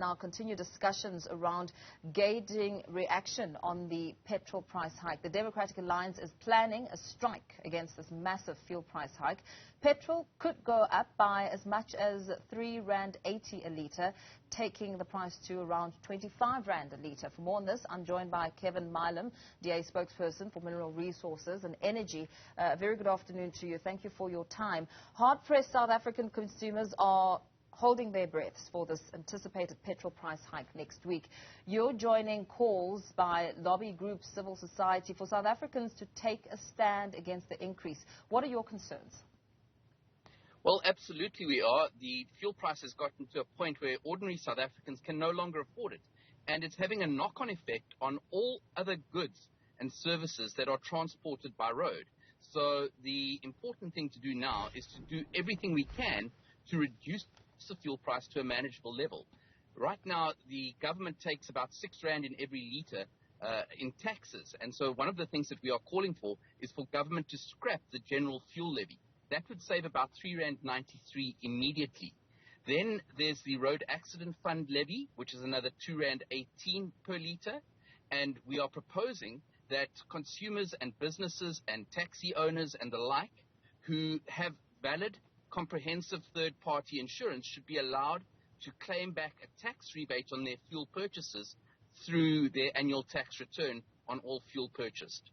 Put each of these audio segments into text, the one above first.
now continue discussions around gauging reaction on the petrol price hike. The Democratic Alliance is planning a strike against this massive fuel price hike. Petrol could go up by as much as R3.80 a litre, taking the price to around R25 a litre. For more on this, I'm joined by Kevin Mileham, DA spokesperson for Mineral Resources and Energy. Very good afternoon to you. Thank you for your time. Hard-pressed South African consumers are holding their breaths for this anticipated petrol price hike next week. You're joining calls by lobby groups, civil society, for South Africans to take a stand against the increase. What are your concerns? Well, absolutely we are. The fuel price has gotten to a point where ordinary South Africans can no longer afford it. And it's having a knock-on effect on all other goods and services that are transported by road. So the important thing to do now is to do everything we can to reduce the fuel price to a manageable level. Right now, the government takes about R6 in every litre in taxes. And so one of the things that we are calling for is for government to scrap the general fuel levy. That would save about R3.93 immediately. Then there's the Road Accident Fund levy, which is another R2.18 per litre. And we are proposing that consumers and businesses and taxi owners and the like who have valid, comprehensive third-party insurance should be allowed to claim back a tax rebate on their fuel purchases through their annual tax return on all fuel purchased.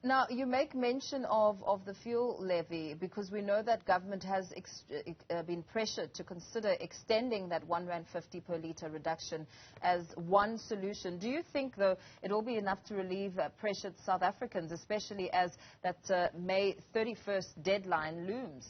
Now, you make mention of the fuel levy because we know that government has been pressured to consider extending that R1.50 per litre reduction as one solution. Do you think, though, it will be enough to relieve pressured South Africans, especially as that May 31st deadline looms?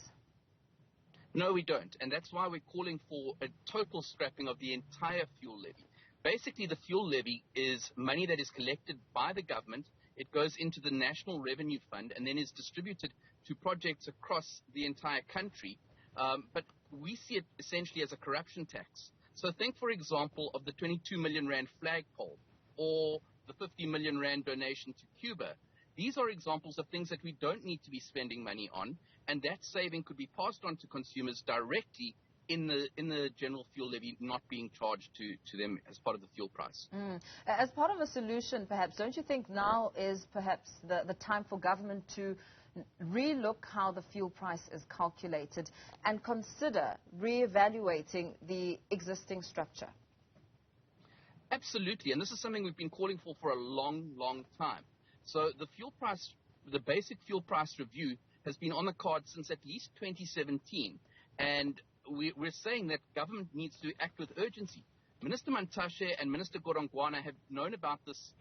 No, we don't. And that's why we're calling for a total scrapping of the entire fuel levy. Basically, the fuel levy is money that is collected by the government. It goes into the National Revenue Fund and then is distributed to projects across the entire country. But we see it essentially as a corruption tax. So think, for example, of the R22 million flagpole or the R50 million donation to Cuba. These are examples of things that we don't need to be spending money on, and that saving could be passed on to consumers directly in the general fuel levy, not being charged to them as part of the fuel price. As part of a solution, perhaps, don't you think now is perhaps the time for government to relook how the fuel price is calculated and consider re-evaluating the existing structure? Absolutely, and this is something we've been calling for a long, long time. So the fuel price, the basic fuel price review has been on the card since at least 2017, and we're saying that government needs to act with urgency. Minister Mantashe and Minister Godongwana have known about this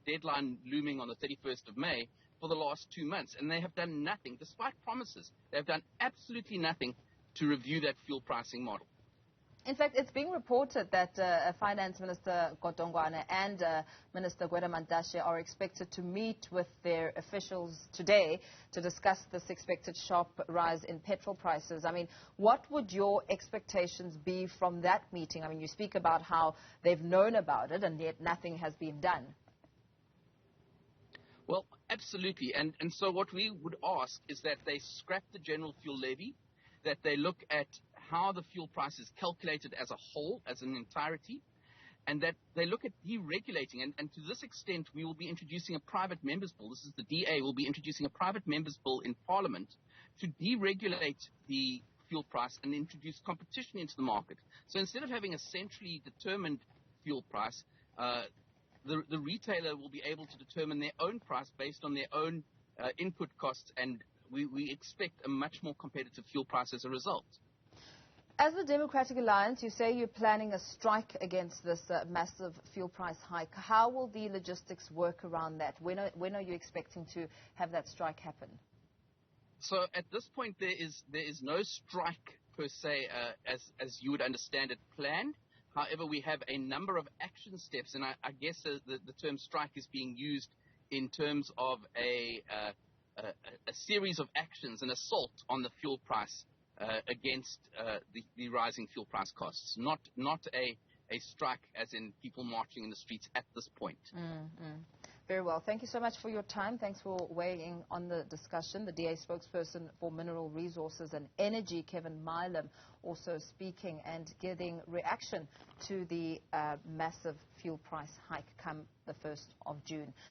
deadline looming on the 31st of May for the last 2 months, and they have done nothing, despite promises. They have done absolutely nothing to review that fuel pricing model. In fact, it's being reported that Finance Minister Godongwana and Minister Gwede Mantashe are expected to meet with their officials today to discuss this expected sharp rise in petrol prices. I mean, what would your expectations be from that meeting? I mean, you speak about how they've known about it and yet nothing has been done. Well, absolutely. And so what we would ask is that they scrap the general fuel levy, that they look at how the fuel price is calculated as a whole, as an entirety, and that they look at deregulating. And to this extent, we will be introducing a private members' bill. This is the DA will be introducing a private members' bill in Parliament to deregulate the fuel price and introduce competition into the market. So instead of having a centrally determined fuel price, the retailer will be able to determine their own price based on their own input costs, and we expect a much more competitive fuel price as a result. As the Democratic Alliance, you say you're planning a strike against this massive fuel price hike. How will the logistics work around that? When are you expecting to have that strike happen? So at this point, there is no strike per se as you would understand it planned. However, we have a number of action steps, and I guess the term strike is being used in terms of a series of actions, an assault on the fuel price against the rising fuel price costs, not a strike as in people marching in the streets at this point. Very well. Thank you so much for your time. Thanks for weighing on the discussion. The DA spokesperson for Mineral Resources and Energy, Kevin Mileham, also speaking and giving reaction to the massive fuel price hike come the 1st of June.